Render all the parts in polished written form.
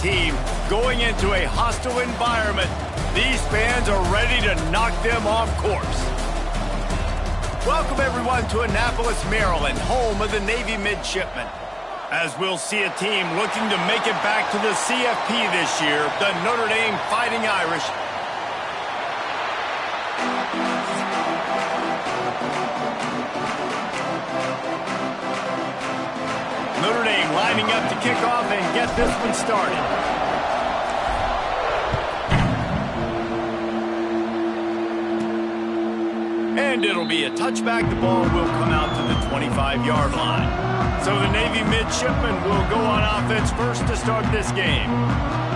team going into a hostile environment. These fans are ready to knock them off course. Welcome, everyone, to Annapolis, Maryland, home of the Navy Midshipmen. As we'll see a team looking to make it back to the CFP this year, the Notre Dame Fighting Irish. Notre Dame lining up to kick off and get this one started. And it'll be a touchback. The ball will come out to the 25-yard line. So the Navy Midshipmen will go on offense first to start this game.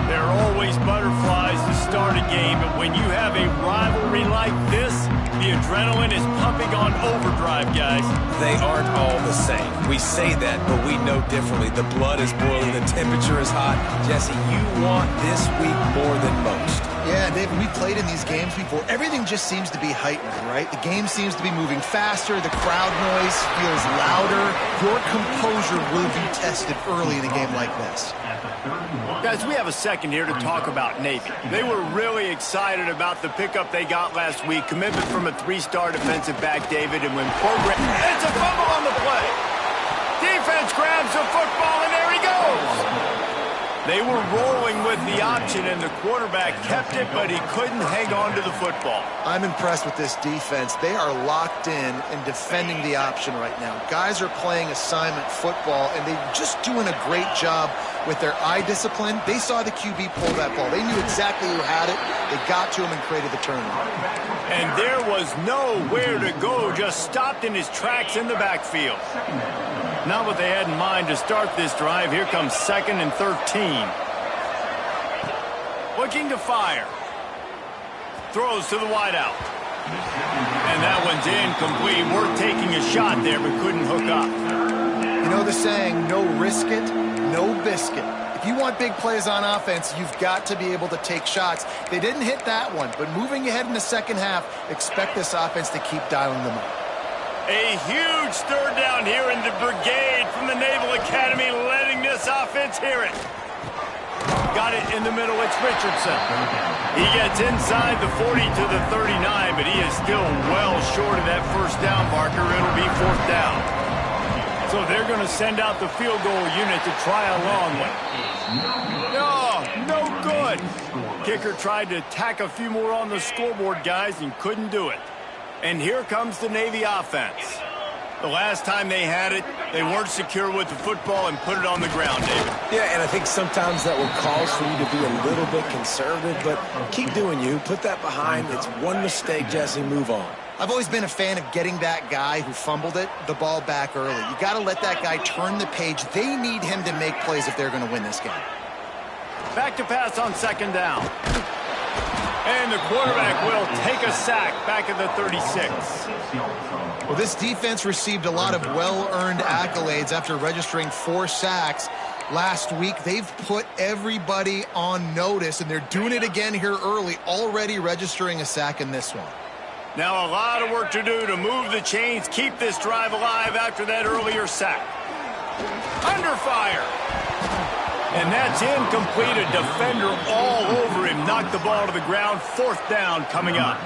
There are always butterflies to start a game, but when you have a rivalry like this, the adrenaline is pumping on overdrive, guys. They aren't all the same. We say that, but we know differently. The blood is boiling, the temperature is hot. Jesse, you want this week more than most. Yeah, David, we played in these games before. Everything just seems to be heightened, right? The game seems to be moving faster. The crowd noise feels louder. Your composure will be tested early in a game like this. Guys, we have a second here to talk about Navy. They were really excited about the pickup they got last week. Commitment from a three-star defensive back, David, and when program... It's a fumble on the play. Defense grabs the football, and there he goes. They were rolling with the option, and the quarterback kept it, but he couldn't hang on to the football. I'm impressed with this defense. They are locked in and defending the option right now. Guys are playing assignment football, and they're just doing a great job with their eye discipline. They saw the QB pull that ball. They knew exactly who had it. They got to him and created the turnover. And there was nowhere to go, just stopped in his tracks in the backfield. Not what they had in mind to start this drive. Here comes 2nd and 13. Looking to fire. Throws to the wideout. And that one's incomplete. Worth taking a shot there, but couldn't hook up. You know the saying, no risk it, no biscuit. If you want big plays on offense, you've got to be able to take shots. They didn't hit that one, but moving ahead in the second half, expect this offense to keep dialing them up. A huge third down here in the brigade from the Naval Academy, letting this offense hear it. Got it in the middle, it's Richardson. He gets inside the 40 to the 39, but he is still well short of that first down marker. It'll be 4th down. So they're going to send out the field goal unit to try a long one. No good. Kicker tried to tack a few more on the scoreboard, guys, and couldn't do it. And here comes the Navy offense. The last time they had it, they weren't secure with the football and put it on the ground, David. Yeah, and I think sometimes that will cause for you to be a little bit conservative, but keep doing you. Put that behind. It's one mistake, Jesse. Move on. I've always been a fan of getting that guy who fumbled it, the ball back early. You got to let that guy turn the page. They need him to make plays if they're going to win this game. Back to pass on 2nd down. And the quarterback will take a sack back at the 36. Well, this defense received a lot of well-earned accolades after registering 4 sacks last week. They've put everybody on notice, and they're doing it again here early, already registering a sack in this one. Now a lot of work to do to move the chains, keep this drive alive after that earlier sack. Under fire. And that's incomplete. A defender all over him. Knocked the ball to the ground. 4th down coming up.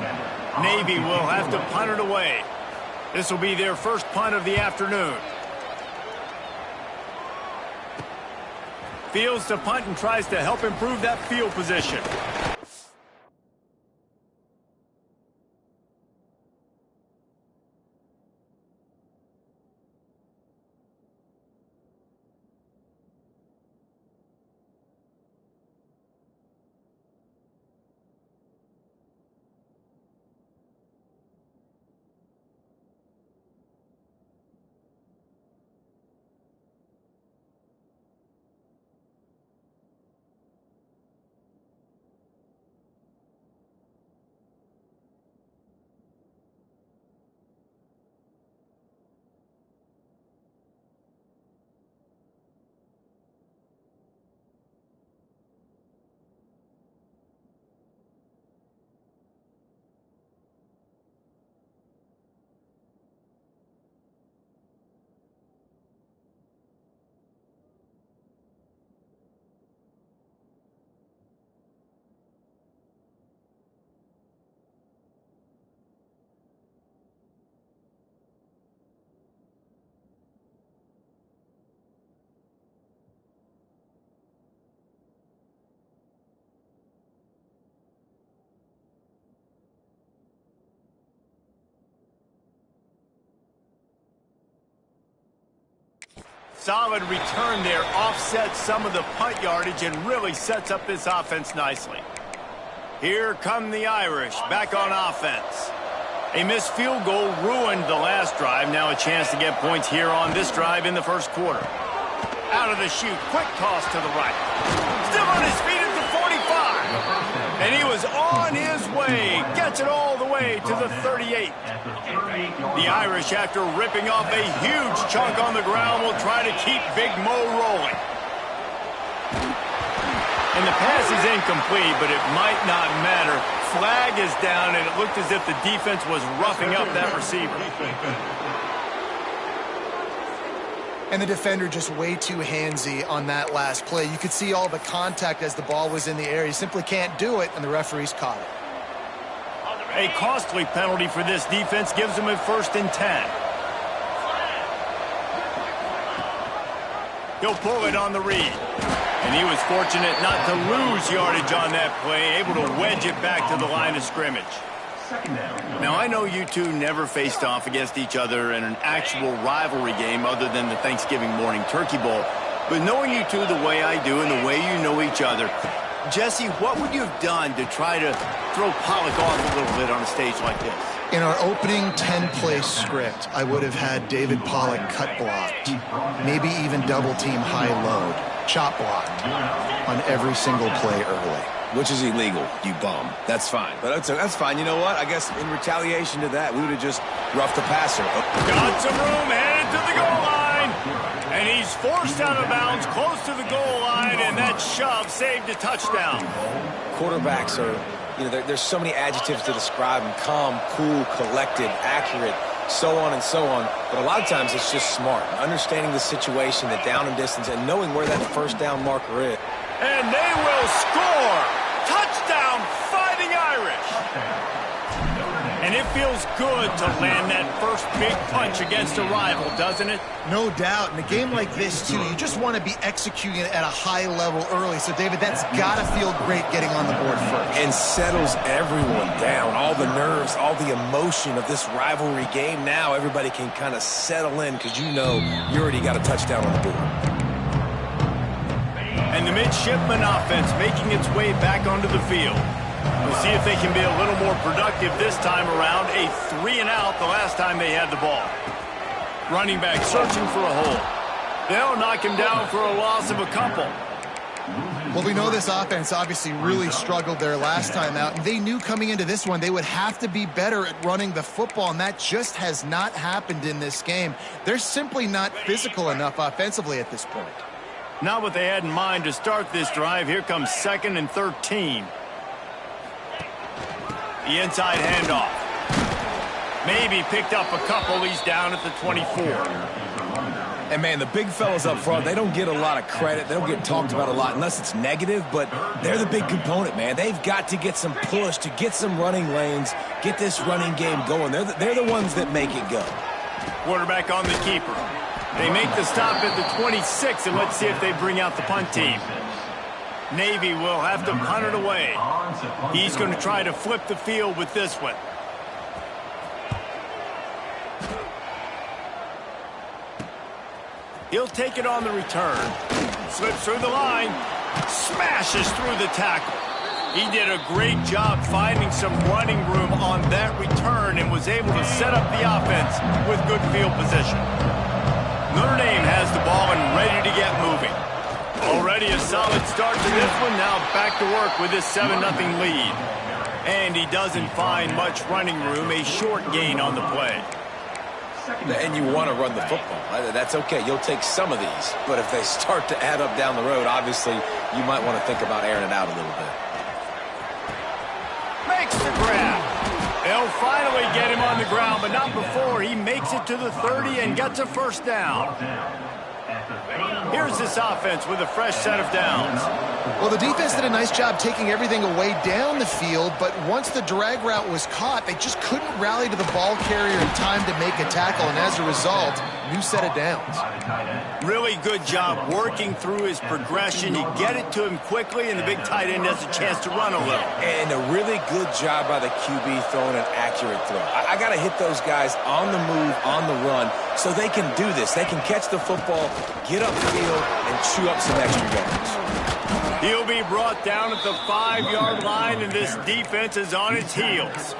Navy will have to punt it away. This will be their first punt of the afternoon. Fields to punt and tries to help improve that field position. Solid return there, offsets some of the punt yardage and really sets up this offense nicely. Here come the Irish, back on offense. A missed field goal ruined the last drive. Now a chance to get points here on this drive in the first quarter. Out of the chute, quick toss to the right. Still on his feet at the 45. And he was on his way. Gets it all the way to the 38. The Irish, after ripping off a huge chunk on the ground, will try to keep Big Mo rolling. And the pass is incomplete, but it might not matter. Flag is down, and it looked as if the defense was roughing up that receiver. And the defender just way too handsy on that last play. You could see all the contact as the ball was in the air. He simply can't do it, and the referees caught it. A costly penalty for this defense gives them a 1st and 10. He'll pull it on the read. And he was fortunate not to lose yardage on that play, able to wedge it back to the line of scrimmage. Now, I know you two never faced off against each other in an actual rivalry game other than the Thanksgiving morning turkey bowl. But knowing you two the way I do and the way you know each other, Jesse, what would you have done to try to throw Pollock off a little bit on a stage like this? In our opening 10-play script, I would have had David Pollock cut blocked, maybe even double-team high-load, chop blocked on every single play early. Which is illegal, you bum. That's fine. But that's fine. You know what? I guess in retaliation to that, we would have just roughed the passer. Got some room, headed to the goal line. And he's forced out of bounds, close to the goal line, and that shove saved a touchdown. Quarterbacks are, there's so many adjectives to describe them. Calm, cool, collected, accurate, so on and so on. But a lot of times it's just smart. Understanding the situation, the down and distance, and knowing where that first down marker is. And they will score. Touchdown, Fighting Irish. And it feels good to land that first big punch against a rival, doesn't it? No doubt. In a game like this, too, you just want to be executing it at a high level early. So, David, that's got to feel great getting on the board first. And settles everyone down. All the nerves, all the emotion of this rivalry game. Now everybody can kind of settle in because you know you already got a touchdown on the board. And the midshipman offense making its way back onto the field. We'll see if they can be a little more productive this time around. A 3-and-out the last time they had the ball. Running back searching for a hole. They'll knock him down for a loss of a couple. Well, we know this offense obviously really struggled there last time out. They knew coming into this one they would have to be better at running the football, and that just has not happened in this game. They're simply not physical enough offensively at this point. Not what they had in mind to start this drive. Here comes 2nd and 13. The inside handoff. Maybe picked up a couple. He's down at the 24. And, man, the big fellas up front, they don't get a lot of credit. They don't get talked about a lot unless it's negative, but they're the big component, man. They've got to get some push, to get some running lanes, get this running game going. They're the ones that make it go. Quarterback on the keeper. They make the stop at the 26, and let's see if they bring out the punt team. Navy will have to punt it away. He's going to try to flip the field with this one. He'll take it on the return. Slips through the line. Smashes through the tackle. He did a great job finding some running room on that return and was able to set up the offense with good field position. Notre Dame has the ball and ready to get moving. Already a solid start to this one. Now back to work with this 7-0 lead. And he doesn't find much running room. A short gain on the play. And you want to run the football. That's okay. You'll take some of these. But if they start to add up down the road, obviously you might want to think about airing it out a little bit. Makes the grab. They'll finally get him on the ground, but not before he makes it to the 30 and gets a first down. Here's this offense with a fresh set of downs. Well, the defense did a nice job taking everything away down the field, but once the drag route was caught, they just couldn't rally to the ball carrier in time to make a tackle, and as a result, new set of downs. Really good job working through his progression. You get it to him quickly, and the big tight end has a chance to run a little. And a really good job by the QB throwing an accurate throw. I got to hit those guys on the move, on the run, so they can do this. They can catch the football, get upfield, and chew up some extra yards. He'll be brought down at the 5-yard line, and this defense is on its heels.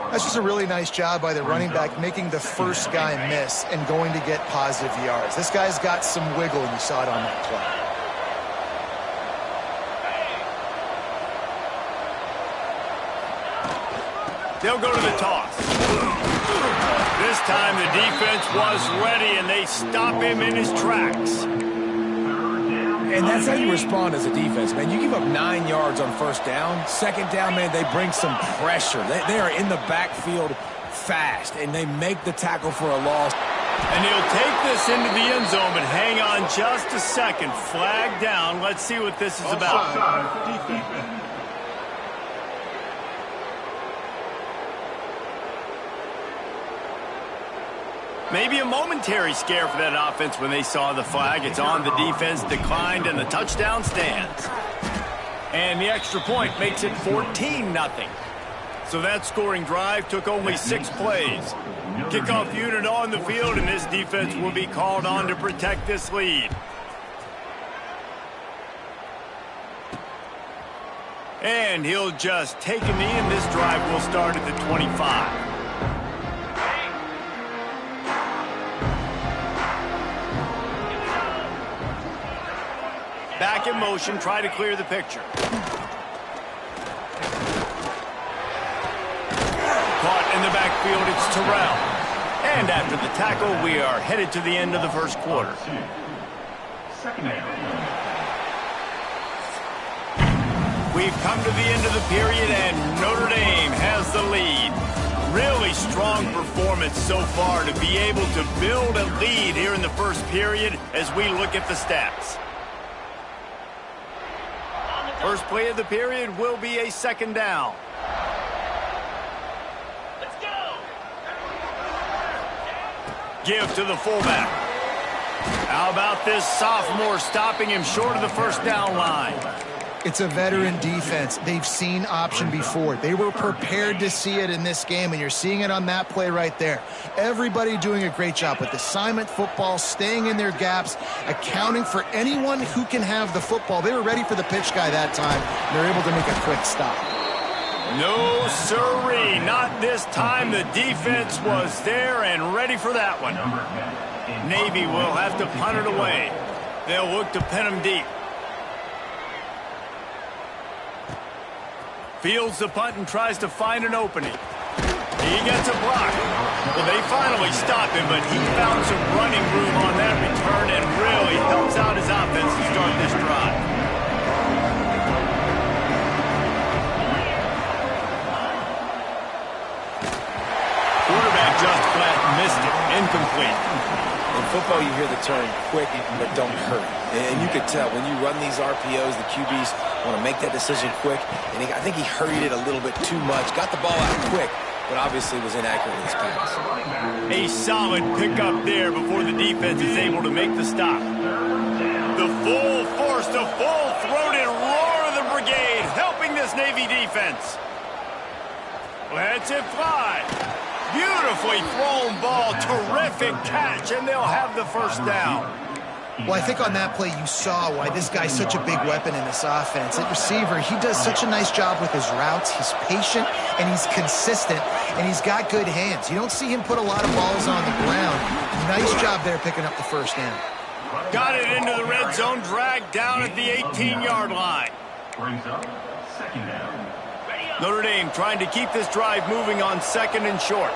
That's just a really nice job by the running back, making the first guy miss and going to get positive yards. This guy's got some wiggle, and you saw it on that play. They'll go to the toss. This time the defense was ready, and they stop him in his tracks. And that's how you respond as a defense, man. You give up 9 yards on first down. Second down, man, they bring some pressure. They are in the backfield fast, and they make the tackle for a loss. And he'll take this into the end zone, but hang on just a second. Flag down. Let's see what this is about. Maybe a momentary scare for that offense when they saw the flag. It's on. The defense declined, and the touchdown stands. And the extra point makes it 14-0. So that scoring drive took only 6 plays. Kickoff unit on the field, and this defense will be called on to protect this lead. And he'll just take a knee, and this drive will start at the 25. Back in motion, try to clear the picture. Caught in the backfield, it's Terrell. And after the tackle, we are headed to the end of the first quarter. We've come to the end of the period, and Notre Dame has the lead. Really strong performance so far to be able to build a lead here in the first period as we look at the stats. First play of the period will be a second down. Let's go. Give to the fullback. How about this sophomore stopping him short of the first down line? It's a veteran defense. They've seen option before. They were prepared to see it in this game, and you're seeing it on that play right there. Everybody doing a great job with assignment football, staying in their gaps, accounting for anyone who can have the football. They were ready for the pitch guy that time. They're able to make a quick stop. No, sirree. Not this time. The defense was there and ready for that one. Navy will have to punt it away. They'll look to pin him deep. Fields the punt and tries to find an opening. He gets a block. Well, they finally stop him, but he found some running room on that return and really helps out his offense to start this drive. Quarterback just flat missed it. Incomplete. In football, you hear the term quick, but don't hurry. And you could tell when you run these RPOs, the QBs want to make that decision quick. And I think he hurried it a little bit too much. Got the ball out quick, but obviously was inaccurate in his pass. A solid pickup there before the defense is able to make the stop. The full force, the full-throated roar of the brigade, helping this Navy defense. Lets it fly. Beautifully thrown ball, terrific catch, and they'll have the first down. Well, I think on that play you saw why this guy's such a big weapon in this offense. At receiver, he does such a nice job with his routes. He's patient, and he's consistent, and he's got good hands. You don't see him put a lot of balls on the ground. Nice job there picking up the first down. Got it into the red zone, dragged down at the 18-yard line. Brings up second down. Notre Dame trying to keep this drive moving on second and short.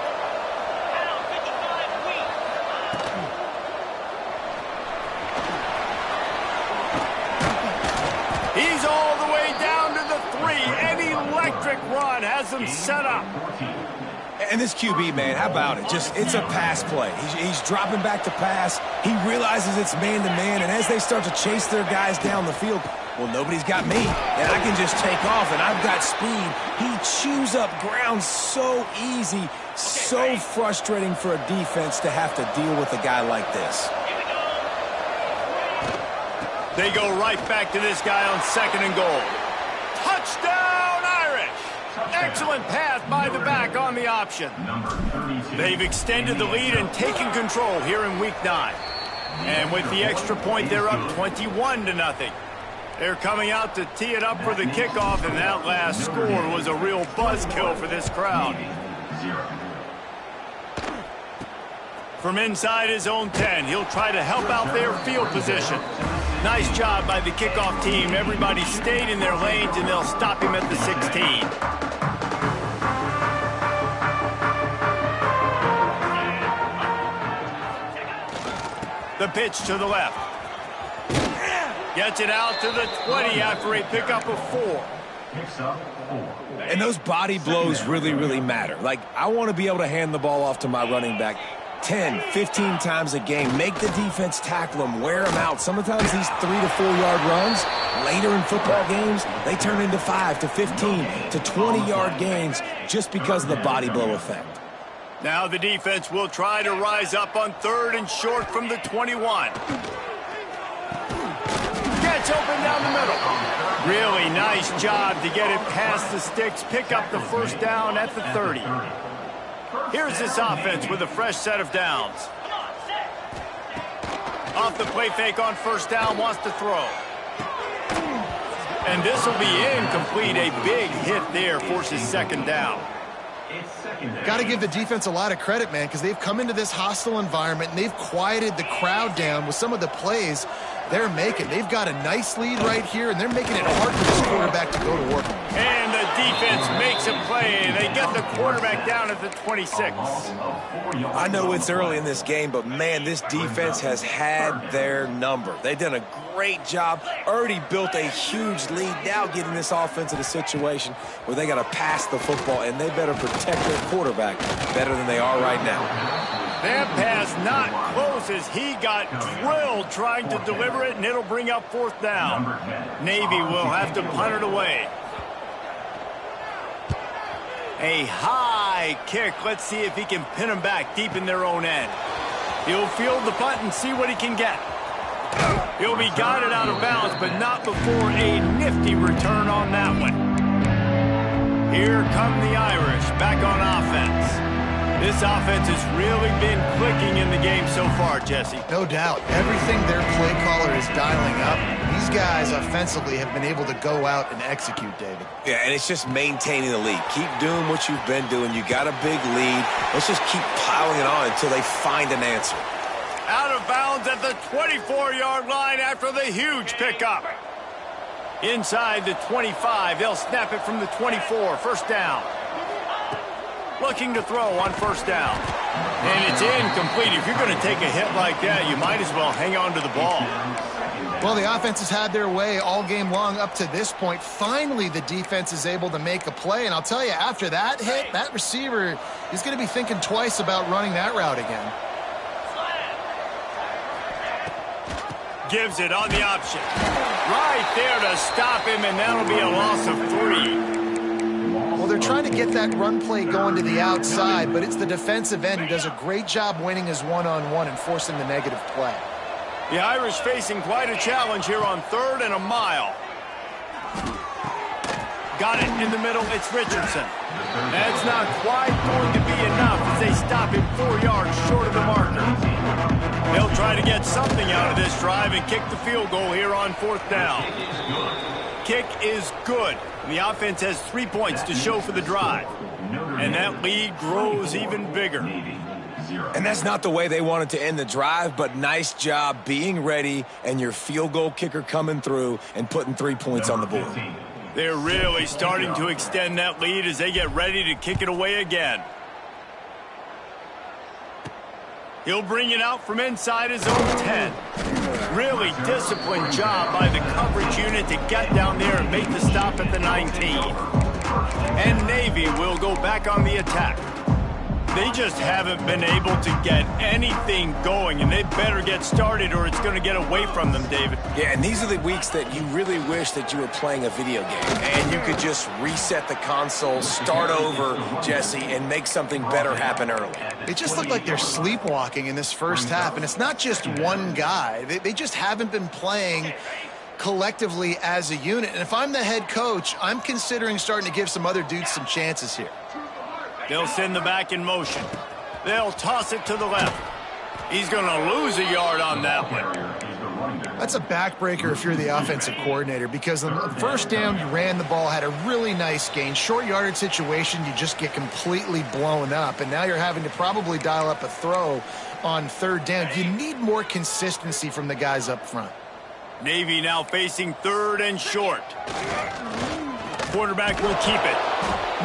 He's all the way down to the 3. An electric run has him set up. And this QB, man, how about it? It's a pass play. He's dropping back to pass. He realizes it's man-to-man, and as they start to chase their guys down the field, Well, nobody's got me, and I can just take off, and I've got speed. He chews up ground so easy, so frustrating for a defense to have to deal with a guy like this. They go right back to this guy on 2nd and goal. Touchdown, Irish! Excellent pass by the back on the option. They've extended the lead and taken control here in Week 9. And with the extra point, they're up 21-0. They're coming out to tee it up for the kickoff, and that last score was a real buzzkill for this crowd. From inside his own 10, he'll try to help out their field position. Nice job by the kickoff team. Everybody stayed in their lanes, and they'll stop him at the 16. The pitch to the left. Gets it out to the 20 after a pickup of 4. And those body blows really, really matter. Like, I want to be able to hand the ball off to my running back 10, 15 times a game. Make the defense tackle them, wear them out. Sometimes these 3 to 4 yard runs, later in football games, they turn into 5 to 15 to 20 yard gains just because of the body blow effect. Now the defense will try to rise up on 3rd and short from the 21. Gets open down the middle. Really nice job to get it past the sticks, pick up the first down at the 30. Here's this offense with a fresh set of downs. Off the play fake on 1st down, wants to throw. And this will be incomplete. A big hit there forces 2nd down. Got to give the defense a lot of credit, man, because they've come into this hostile environment and they've quieted the crowd down with some of the plays they're making. They've got a nice lead right here, and they're making it hard for this quarterback to go to work. And the defense makes a play. They get the quarterback down at the 26. I know it's early in this game, but, man, this defense has had their number. They've done a great job, already built a huge lead, now getting this offense in a situation where they got to pass the football, and they better protect their quarterback better than they are right now. That pass not close as he got drilled trying to deliver it, and it'll bring up 4th down. Navy will have to punt it away. A high kick. Let's see if he can pin him back deep in their own end. He'll field the punt and see what he can get. He'll be guided out of bounds, but not before a nifty return on that one. Here come the Irish back on offense. This offense has really been clicking in the game so far, Jesse. No doubt. Everything their play caller is dialing up, these guys offensively have been able to go out and execute, David. Yeah, and it's just maintaining the lead. Keep doing what you've been doing. You got a big lead. Let's just keep piling it on until they find an answer. Out of bounds at the 24-yard line after the huge pickup. Inside the 25, they'll snap it from the 24. 1st down. Looking to throw on 1st down. And it's incomplete. If you're going to take a hit like that, you might as well hang on to the ball. Well, the offense has had their way all game long up to this point. Finally, the defense is able to make a play. And I'll tell you, after that hit, that receiver is going to be thinking twice about running that route again. Gives it on the option. Right there to stop him, and that'll be a loss of 3. Well, they're trying to get that run play going to the outside, but it's the defensive end who does a great job winning his one-on-one and forcing the negative play. The Irish facing quite a challenge here on 3rd and a mile. Got it in the middle. It's Richardson. That's not quite going to be enough as they stop him 4 yards short of the marker. They'll try to get something out of this drive and kick the field goal here on 4th down. Kick is good. The offense has 3 points to show for the drive. And that lead grows even bigger. And that's not the way they wanted to end the drive, but nice job being ready and your field goal kicker coming through and putting 3 points on the board. They're really starting to extend that lead as they get ready to kick it away again. He'll bring it out from inside his own 10. Really disciplined job by the coverage unit to get down there and make the stop at the 19. And Navy will go back on the attack. They just haven't been able to get anything going, and they better get started or it's going to get away from them, David. Yeah, and these are the weeks that you really wish that you were playing a video game and you could just reset the console, start over, Jesse, and make something better happen early. They just look like they're sleepwalking in this first half, and it's not just one guy. They just haven't been playing collectively as a unit. And if I'm the head coach, I'm considering starting to give some other dudes some chances here. They'll send the back in motion. They'll toss it to the left. He's going to lose a yard on that one. That's a backbreaker if you're the offensive coordinator, because on the first down, you ran the ball, had a really nice gain. Short yardage situation, you just get completely blown up, and now you're having to probably dial up a throw on third down. You need more consistency from the guys up front. Navy now facing third and short. Quarterback will keep it.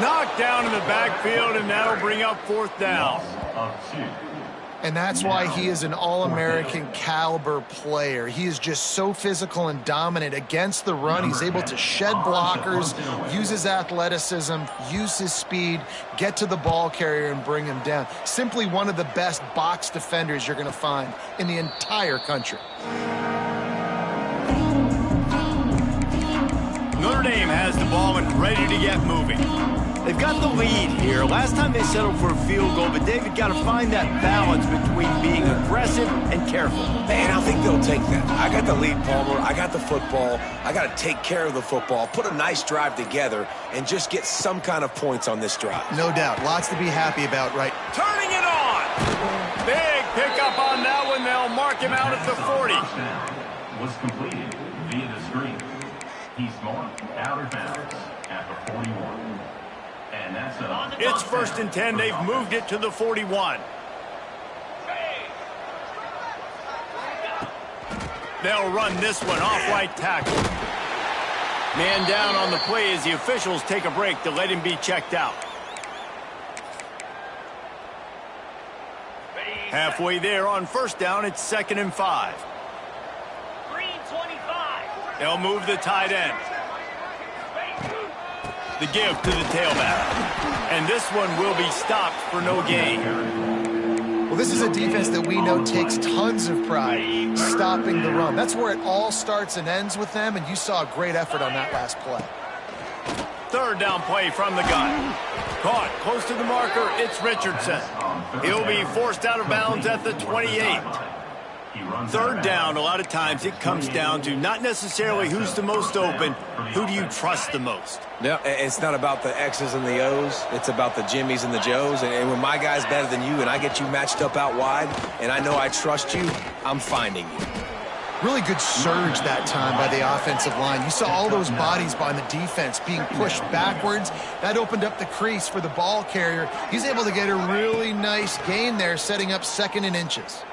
Knocked down in the backfield, and that'll bring up fourth down. And that's why he is an All-American caliber player. He is just so physical and dominant against the run. He's able to shed blockers, use his athleticism, use his speed, get to the ball carrier and bring him down. Simply one of the best box defenders you're going to find in the entire country. Notre Dame has the ball and ready to get moving. They've got the lead here. Last time they settled for a field goal, but David got to find that balance between being aggressive and careful. And I think they'll take that. I got the lead, Palmer. I got the football. I got to take care of the football, put a nice drive together, and just get some kind of points on this drive. No doubt. Lots to be happy about, right? Turning it on. Big pickup on that one. They'll mark him out at the 40. Was completed via the screen. He's marked out of bounds at the 41. And that's it's first and 10. They've moved it to the 41. They'll run this one off right tackle. Man down on the play as the officials take a break to let him be checked out. Halfway there on first down, it's 2nd and 5. They'll move the tight end. The give to the tailback. And this one will be stopped for no gain. Well, this is a defense that we know takes tons of pride stopping the run. That's where it all starts and ends with them, and you saw a great effort on that last play. Third down play from the gun. Caught close to the marker, it's Richardson. He'll be forced out of bounds at the 28. Third down, a lot of times it comes down to not necessarily who's the most open, who do you trust the most? Yeah, it's not about the X's and the O's. It's about the Jimmies and the Joes. And when my guy's better than you and I get you matched up out wide and I know I trust you, I'm finding you. Really good surge that time by the offensive line. You saw all those bodies by the defense being pushed backwards. That opened up the crease for the ball carrier. He's able to get a really nice gain there, setting up 2nd and inches.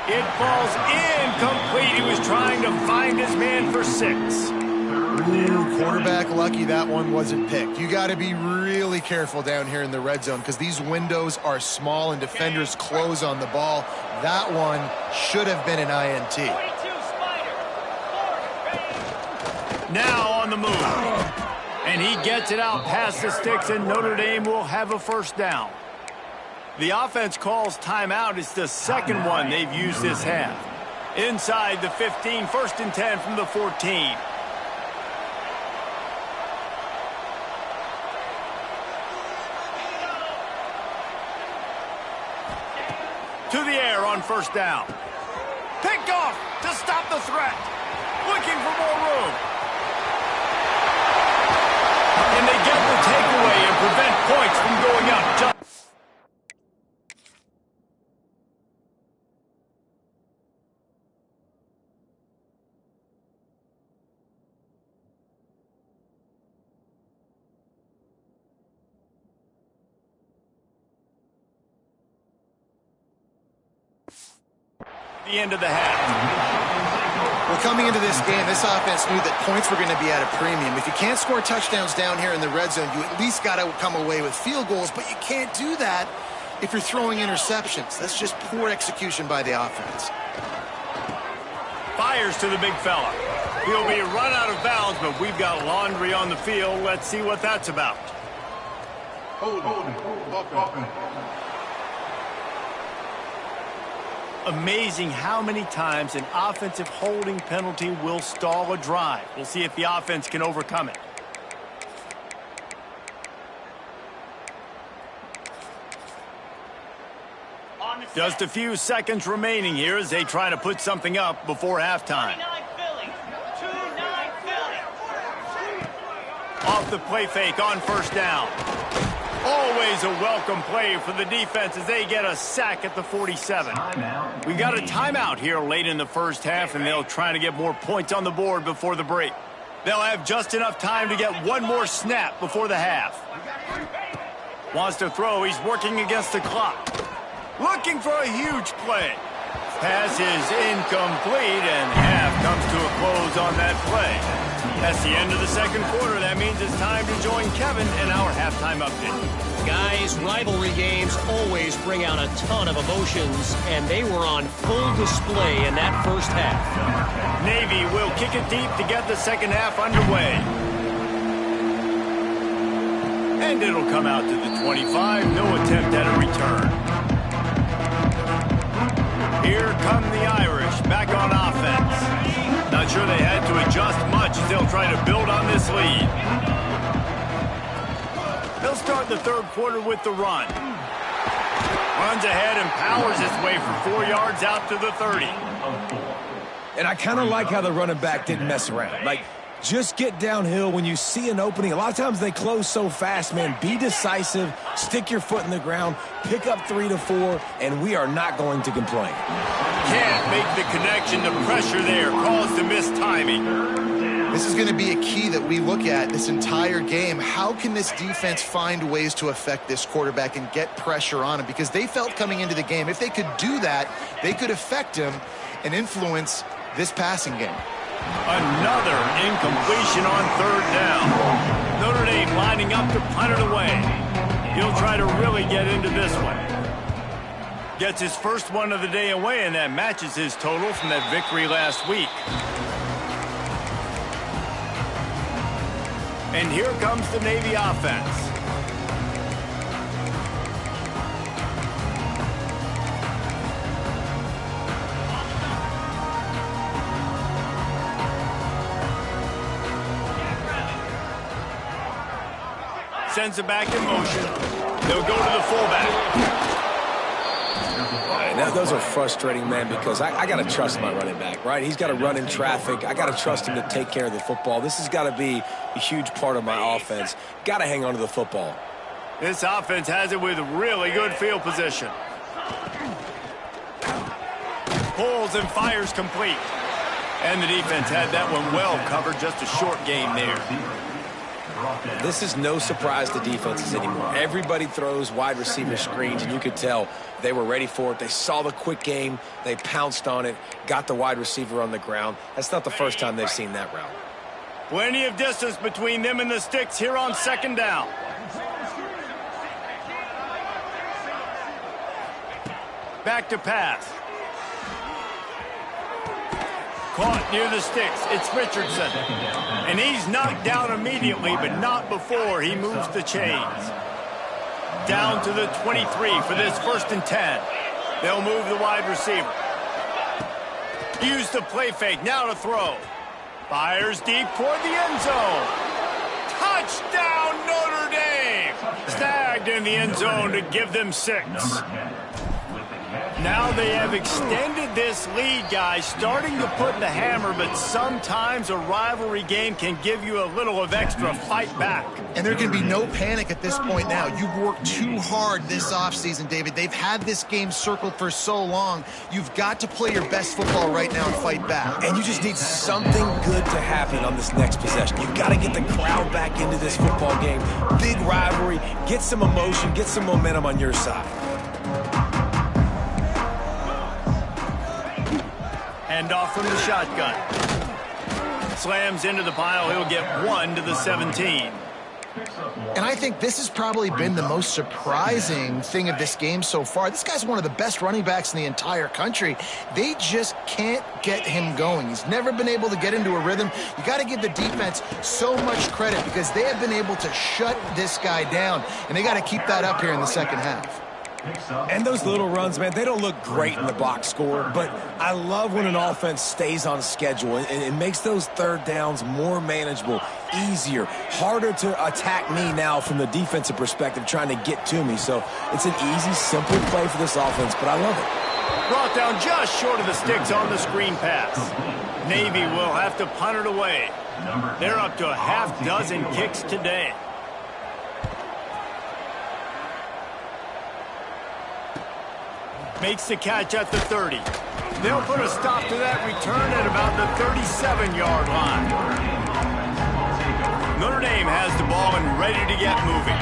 It falls incomplete. He was trying to find his man for 6. Ooh, quarterback lucky that one wasn't picked. You got to be really careful down here in the red zone because these windows are small and defenders close on the ball. That one should have been an INT. Now on the move. And he gets it out past the sticks, and Notre Dame will have a first down. The offense calls timeout. It's the second one they've used this half. Inside the 15, 1st and 10 from the 14. To the air on first down. Picked off to stop the threat. Looking for more room. And they get the takeaway and prevent points from going up. The end of the half. Well, coming into this game, this offense knew that points were going to be at a premium. If you can't score touchdowns down here in the red zone, you at least got to come away with field goals, but you can't do that if you're throwing interceptions. That's just poor execution by the offense. Fires to the big fella. He'll be run out of bounds, but we've got laundry on the field. Let's see what that's about. Amazing how many times an offensive holding penalty will stall a drive. We'll see if the offense can overcome it. Just a few seconds remaining here as they try to put something up before halftime. Off the play fake on first down. Always a welcome play for the defense as they get a sack at the 47. We've got a timeout here late in the first half, and they'll try to get more points on the board before the break. They'll have just enough time to get one more snap before the half. Wants to throw. He's working against the clock. Looking for a huge play. Pass is incomplete, and half comes to a close on that play. That's the end of the second quarter. That means it's time to join Kevin in our halftime update. Guys, rivalry games always bring out a ton of emotions, and they were on full display in that first half. Navy will kick it deep to get the second half underway. And it'll come out to the 25. No attempt at a return. Here come the Irish back on offense. Not sure they had to adjust much as they'll try to build on this lead. They'll start the third quarter with the run. Runs ahead and powers his way for 4 yards out to the 30. And I kind of like how the running back didn't mess around. Like, just get downhill when you see an opening. A lot of times they close so fast, man. Be decisive, stick your foot in the ground, pick up 3 to 4, and we are not going to complain. Can't make the connection. The pressure there caused the mistiming. This is going to be a key that we look at this entire game. How can this defense find ways to affect this quarterback and get pressure on him? Because they felt coming into the game, if they could do that, they could affect him and influence this passing game. Another incompletion on third down. Notre Dame lining up to punt it away. He'll try to really get into this one. Gets his first one of the day away, and that matches his total from that victory last week. And here comes the Navy offense. Sends it back in motion. They'll go to the fullback. Now, those are frustrating, man, because I got to trust my running back, right? He's got to run in traffic. I got to trust him to take care of the football. This has got to be a huge part of my offense. Got to hang on to the football. This offense has it with really good field position. Pulls and fires complete. And the defense had that one well covered. Just a short game there. This is no surprise to defenses anymore. Everybody throws wide receiver screens, and you could tell they were ready for it. They saw the quick game. They pounced on it, got the wide receiver on the ground. That's not the first time they've seen that route. Plenty of distance between them and the sticks here on second down. Back to pass. Caught near the sticks. It's Richardson. And he's knocked down immediately, but not before he moves the chains. Down to the 23 for this 1st and 10. They'll move the wide receiver. Use the play fake. Now to throw. Fires deep toward the end zone. Touchdown, Notre Dame. Snagged in the end zone to give them 6. Now they have extended this lead, guys, starting to put the hammer, but sometimes a rivalry game can give you a little of extra fight back. And there can be no panic at this point now. You've worked too hard this offseason, David. They've had this game circled for so long. You've got to play your best football right now and fight back. And you just need something good to happen on this next possession. You've got to get the crowd back into this football game. Big rivalry. Get some emotion. Get some momentum on your side. Hand off from the shotgun. Slams into the pile. He'll get 1 to the 17. And I think this has probably been the most surprising thing of this game so far. This guy's one of the best running backs in the entire country. They just can't get him going. He's never been able to get into a rhythm. You got to give the defense so much credit because they have been able to shut this guy down, and they got to keep that up here in the second half. And those little runs, man, they don't look great in the box score, but I love when an offense stays on schedule and it makes those third downs more manageable, easier, harder to attack me now from the defensive perspective trying to get to me. So it's an easy, simple play for this offense, but I love it. Brought down just short of the sticks on the screen pass. Navy will have to punt it away. They're up to a half dozen kicks today. Makes the catch at the 30. They'll put a stop to that return at about the 37-yard line. Notre Dame has the ball and ready to get moving.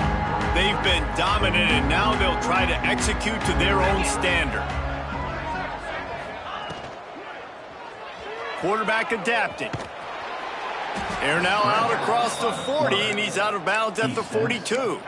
They've been dominant, and now they'll try to execute to their own standard. Quarterback adapting. They're now out across the 40, and he's out of bounds at the 42.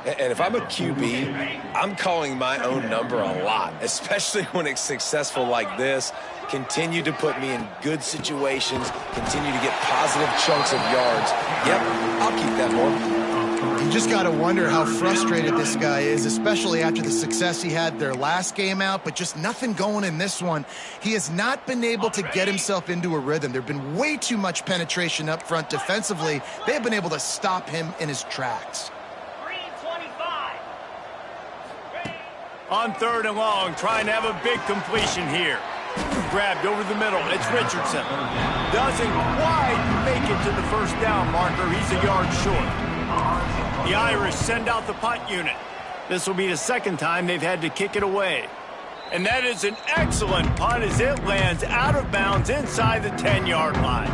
And if I'm a QB, I'm calling my own number a lot, especially when it's successful like this. Continue to put me in good situations, continue to get positive chunks of yards. Yep, I'll keep that more. You just got to wonder how frustrated this guy is, especially after the success he had their last game out, but just nothing going in this one. He has not been able to get himself into a rhythm. There have been way too much penetration up front defensively. They have been able to stop him in his tracks. On third and long, trying to have a big completion here. Grabbed over the middle. It's Richardson. Doesn't quite make it to the first down marker. He's a yard short. The Irish send out the punt unit. This will be the second time they've had to kick it away. And that is an excellent punt as it lands out of bounds inside the 10-yard line.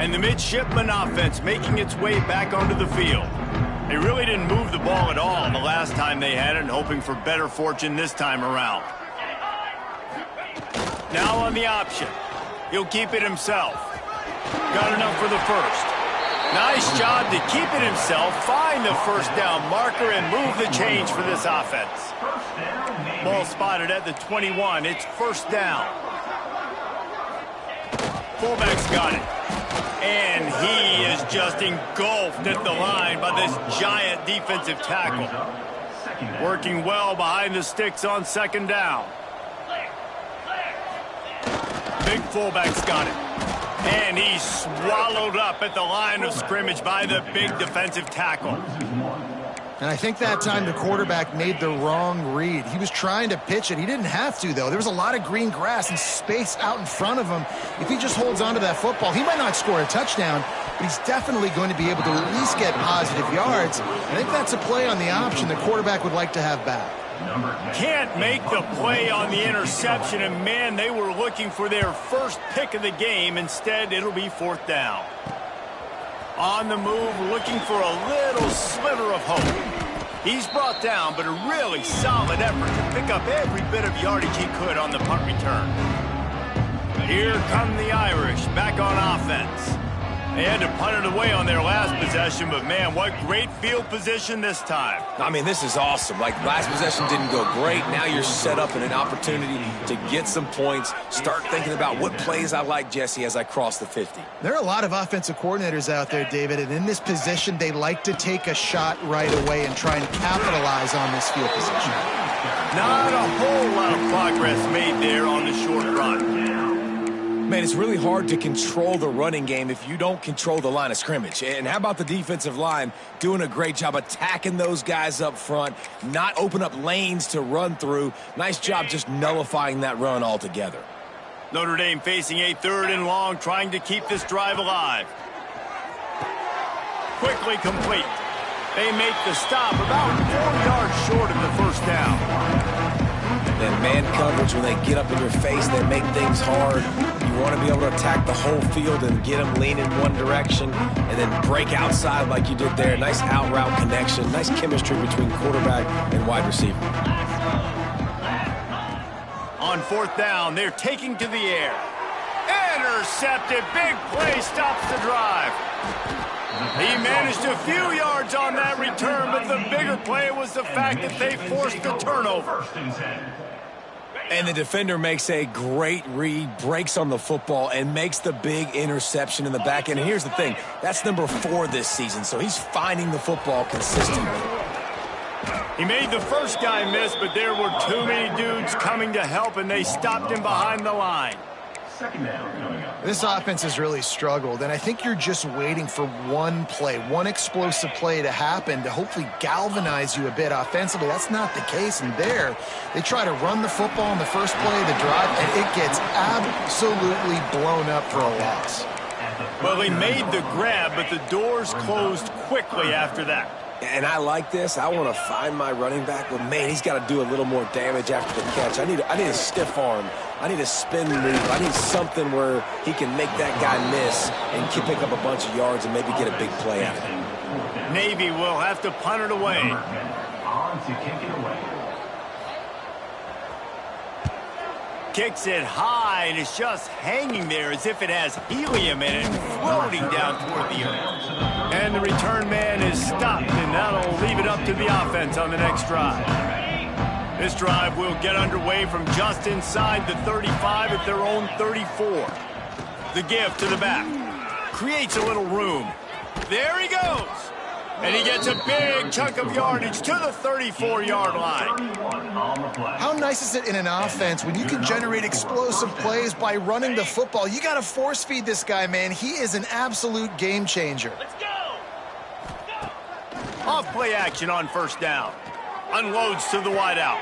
And the midshipman offense making its way back onto the field. They really didn't move the ball at all the last time they had it, and hoping for better fortune this time around. Now on the option. He'll keep it himself. Got enough for the first. Nice job to keep it himself, find the first down marker, and move the change for this offense. Ball spotted at the 21. It's first down. Fullback's got it. And he is just engulfed at the line by this giant defensive tackle. Working well behind the sticks on second down. Big fullback's got it. And he's swallowed up at the line of scrimmage by the big defensive tackle. And I think that time the quarterback made the wrong read. He was trying to pitch it. He didn't have to, though. There was a lot of green grass and space out in front of him. If he just holds on to that football, he might not score a touchdown, but he's definitely going to be able to at least get positive yards. I think that's a play on the option the quarterback would like to have back. Can't make the play on the interception, and man, they were looking for their first pick of the game. Instead, it'll be fourth down. On the move, looking for a little sliver of hope. He's brought down, but a really solid effort to pick up every bit of yardage he could on the punt return. Here come the Irish, back on offense. They had to punt it away on their last possession, but man, what great field position this time. I mean, this is awesome. Like, last possession didn't go great. Now you're set up in an opportunity to get some points. Start thinking about what plays I like, Jesse, as I cross the 50. There are a lot of offensive coordinators out there, David, and in this position, they like to take a shot right away and try and capitalize on this field position. Not a whole lot of progress made there on the short run. Man, it's really hard to control the running game if you don't control the line of scrimmage. And how about the defensive line doing a great job attacking those guys up front, not open up lanes to run through. Nice job just nullifying that run altogether. Notre Dame facing a third and long, trying to keep this drive alive. Quickly complete. They make the stop about 4 yards short of the first down. And man coverage, when they get up in your face, they make things hard. You want to be able to attack the whole field and get them lean in one direction and then break outside like you did there. Nice out route connection, nice chemistry between quarterback and wide receiver. On fourth down, they're taking to the air. Intercepted. Big play stops the drive. He managed a few yards on that return, but the bigger play was the fact that they forced the turnover. And the defender makes a great read, breaks on the football, and makes the big interception in the back end. And here's the thing, that's number 4 this season, so he's finding the football consistently. He made the first guy miss, but there were too many dudes coming to help, and they stopped him behind the line. Second down coming up. This offense has really struggled, and I think you're just waiting for one play, one explosive play to happen to hopefully galvanize you a bit offensively. That's not the case, and there, they try to run the football in the first play of the drive, and it gets absolutely blown up for a loss. Well, he made the grab, but the doors closed quickly after that. And I like this. I want to find my running back, but man, he's got to do a little more damage after the catch. I need a stiff arm. I need a spin move. I need something where he can make that guy miss and pick up a bunch of yards and maybe get a big play out of it. Navy will have to punt it away. On to kick it away. Kicks it high, and it's just hanging there as if it has helium in it, floating down toward the earth. And the return man is stopped, and that'll leave it up to the offense on the next drive. This drive will get underway from just inside the 35 at their own 34. The give to the back. Creates a little room. There he goes. And he gets a big chunk of yardage to the 34-yard line. How nice is it in an offense when you can generate explosive plays by running the football? You got to force feed this guy, man. He is an absolute game changer. Let's go. Off play action on first down. Unloads to the wideout.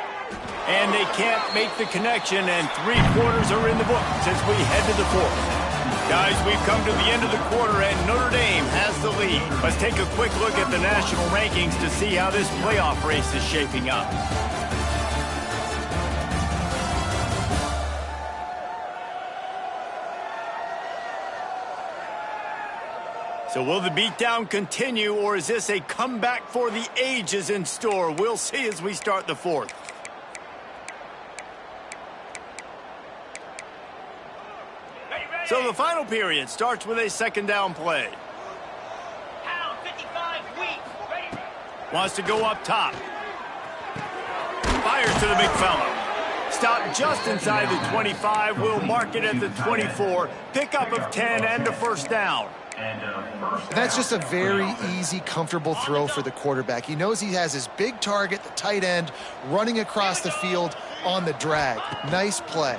And they can't make the connection, and 3 quarters are in the books as we head to the 4th. Guys, we've come to the end of the quarter, and Notre Dame has the lead. Let's take a quick look at the national rankings to see how this playoff race is shaping up. So will the beatdown continue, or is this a comeback for the ages in store? We'll see as we start the 4th. So the final period starts with a second down play. Pound 55 weak. Ready. Wants to go up top. Fires to the big fella. Stop just inside the 25. We'll mark it at the 24. Pickup of 10 and a first down. That's just a very easy, comfortable throw for the quarterback. He knows he has his big target, the tight end, running across the field on the drag. Nice play.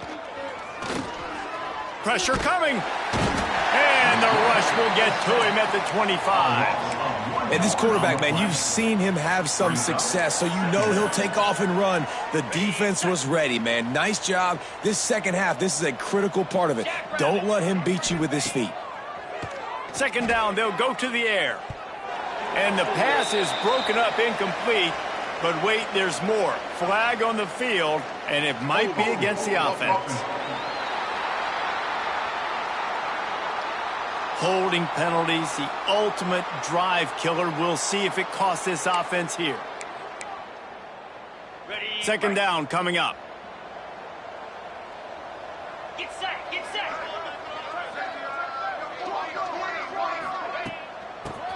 Pressure coming. And the rush will get to him at the 25. And this quarterback, man, you've seen him have some success, so you know he'll take off and run. The defense was ready, man. Nice job. This second half, this is a critical part of it. Don't let him beat you with his feet. Second down, they'll go to the air. And the pass is broken up, incomplete. But wait, there's more. Flag on the field, and it might be against the offense. Holding penalties, the ultimate drive killer. We'll see if it costs this offense here. Second down coming up. Get set. Get set.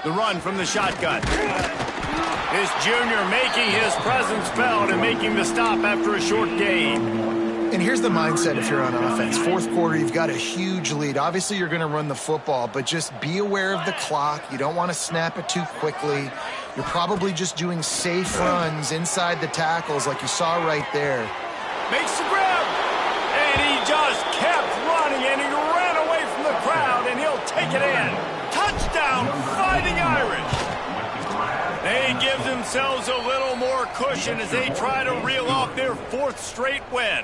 The run from the shotgun. This junior making his presence felt and making the stop after a short gain. And here's the mindset if you're on offense. 4th quarter, you've got a huge lead. Obviously, you're going to run the football, but just be aware of the clock. You don't want to snap it too quickly. You're probably just doing safe runs inside the tackles like you saw right there. Makes the grab. And he just kept running, and he ran away from the crowd, and he'll take it in. Touchdown, Fighting Irish. They give themselves a little more cushion as they try to reel off their 4th straight win.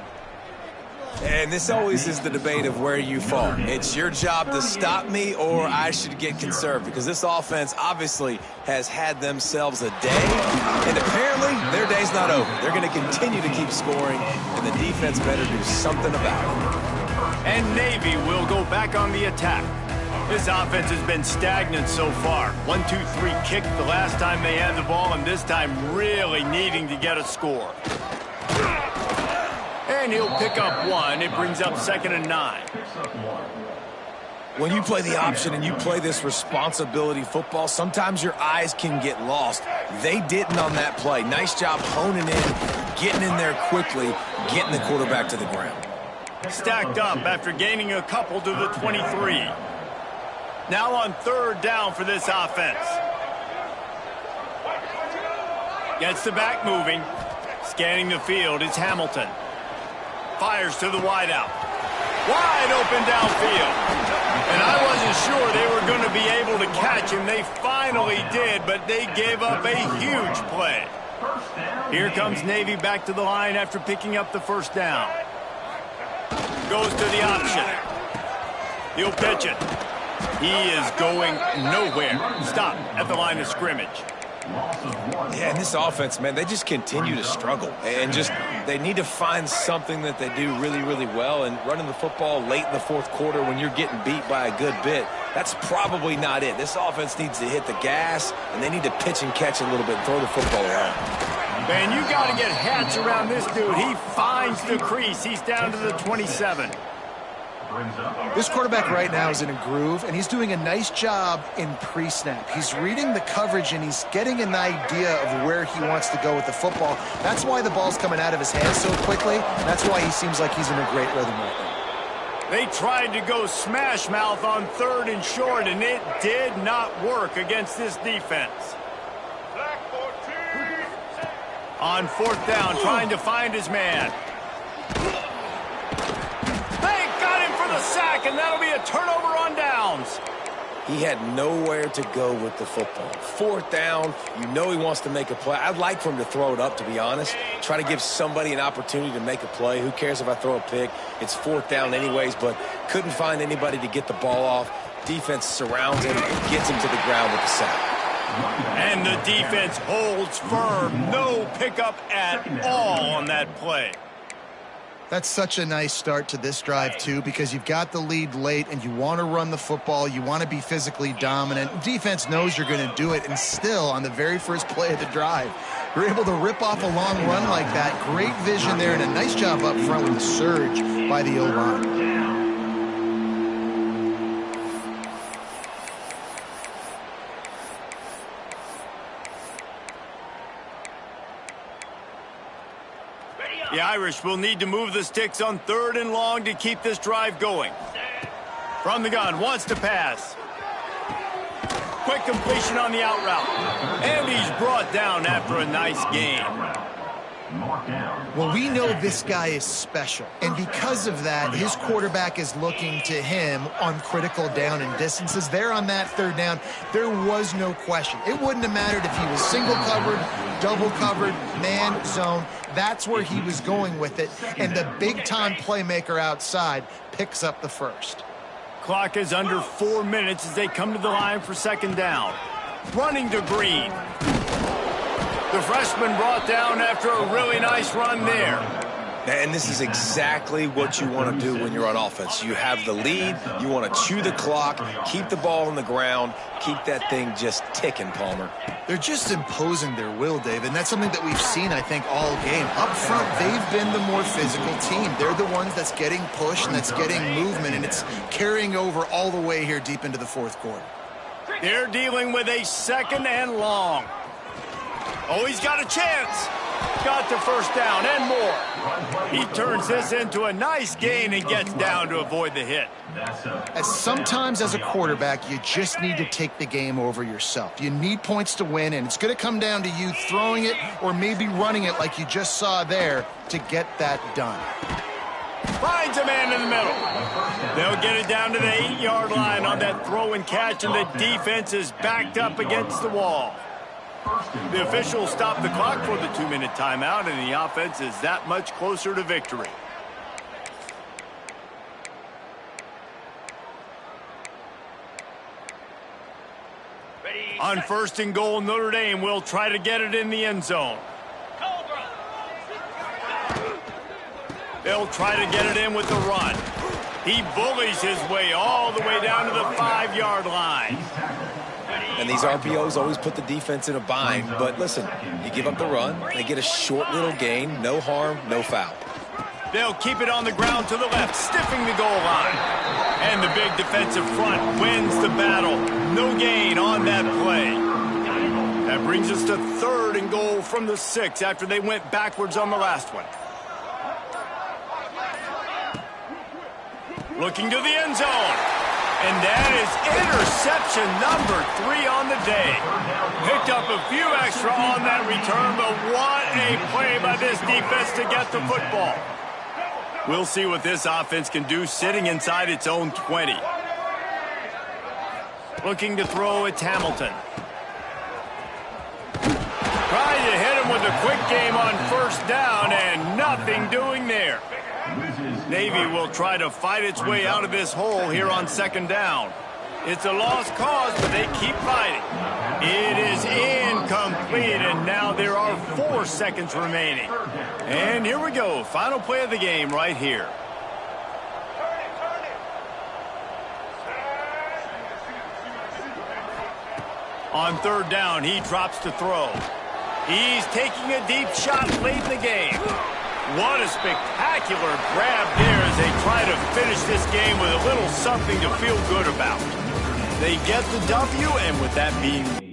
And this always is the debate of where you fall. It's your job to stop me, or I should get conserved, because this offense obviously has had themselves a day, and apparently their day's not over. They're going to continue to keep scoring, and the defense better do something about it. And Navy will go back on the attack. This offense has been stagnant so far. 1-2-3 kick the last time they had the ball, and this time really needing to get a score. And he'll pick up 1. It brings up 2nd and 9. When you play the option and you play this responsibility football, sometimes your eyes can get lost. They didn't on that play. Nice job honing in, getting in there quickly, getting the quarterback to the ground. Stacked up after gaining a couple to the 23. Now on third down for this offense. Gets the back moving. Scanning the field, it's Hamilton. Fires to the wideout. Wide open downfield. And I wasn't sure they were going to be able to catch him. They finally did, but they gave up a huge play. Here comes Navy back to the line after picking up the first down. Goes to the option. He'll pitch it. He is going nowhere. Stop at the line of scrimmage. Yeah, and this offense, man, they just continue to struggle. And just, they need to find something that they do really, really well. And running the football late in the fourth quarter when you're getting beat by a good bit, that's probably not it. This offense needs to hit the gas, and they need to pitch and catch a little bit and throw the football around. Man, you got to get hats around this dude. He finds the crease. He's down to the 27. This quarterback right now is in a groove, and he's doing a nice job in pre-snap. He's reading the coverage, and he's getting an idea of where he wants to go with the football. That's why the ball's coming out of his hands so quickly. That's why he seems like he's in a great rhythm right now. They tried to go smash mouth on third and short, and it did not work against this defense. On fourth down, trying to find his man. The sack, and that'll be a turnover on downs. He had nowhere to go with the football. Fourth down, you know he wants to make a play. I'd like for him to throw it up, to be honest. Try to give somebody an opportunity to make a play. Who cares if I throw a pick? It's fourth down anyways, but couldn't find anybody to get the ball off. Defense surrounds him and gets him to the ground with the sack. And the defense holds firm. No pickup at all on that play. That's such a nice start to this drive, too, because you've got the lead late and you want to run the football. You want to be physically dominant. Defense knows you're going to do it, and still, on the very first play of the drive, you're able to rip off a long run like that. Great vision there, and a nice job up front with the surge by the O-line. The Irish will need to move the sticks on third and long to keep this drive going. From the gun, wants to pass. Quick completion on the out route. And he's brought down after a nice gain. Well, we know this guy is special, and because of that, his quarterback is looking to him on critical down and distances. There on that third down, there was no question. It wouldn't have mattered if he was single covered, double covered, man, zone. That's where he was going with it, and the big-time playmaker outside picks up the first. Clock is under 4 minutes as they come to the line for second down. Running to Green. The freshman brought down after a really nice run there. And this is exactly what you want to do when you're on offense. You have the lead, you want to chew the clock, keep the ball on the ground, keep that thing just ticking, Palmer. They're just imposing their will, Dave, and that's something that we've seen, I think, all game. Up front, they've been the more physical team. They're the ones that's getting pushed and that's getting movement, and it's carrying over all the way here deep into the fourth quarter. They're dealing with a second and long. Oh, he's got a chance. Got the first down and more. He turns this into a nice gain and gets down to avoid the hit. As sometimes as a quarterback, you just need to take the game over yourself. You need points to win, and it's going to come down to you throwing it or maybe running it like you just saw there to get that done. Finds a man in the middle. They'll get it down to the 8-yard line on that throw and catch, and the defense is backed up against the wall. The officials stop the clock for the 2-minute timeout, and the offense is that much closer to victory. On first and goal, Notre Dame will try to get it in the end zone. They'll try to get it in with the run. He bullies his way all the way down to the 5-yard line. And these RPOs always put the defense in a bind. But listen, you give up the run, they get a short little gain, no harm, no foul. They'll keep it on the ground to the left, stiffing the goal line. And the big defensive front wins the battle. No gain on that play. That brings us to 3rd and goal from the 6 after they went backwards on the last one. Looking to the end zone. And that is interception number 3 on the day. Picked up a few extra on that return, but what a play by this defense to get the football. We'll see what this offense can do sitting inside its own 20. Looking to throw, it's Hamilton. Trying to hit him with a quick game on 1st down, and nothing doing there. Navy will try to fight its way out of this hole here on 2nd down. It's a lost cause, but they keep fighting. It is incomplete, and now there are 4 seconds remaining. And here we go, final play of the game right here. On 3rd down, he drops to throw. He's taking a deep shot late in the game. What a spectacular grab there as they try to finish this game with a little something to feel good about. They get the W, and with that being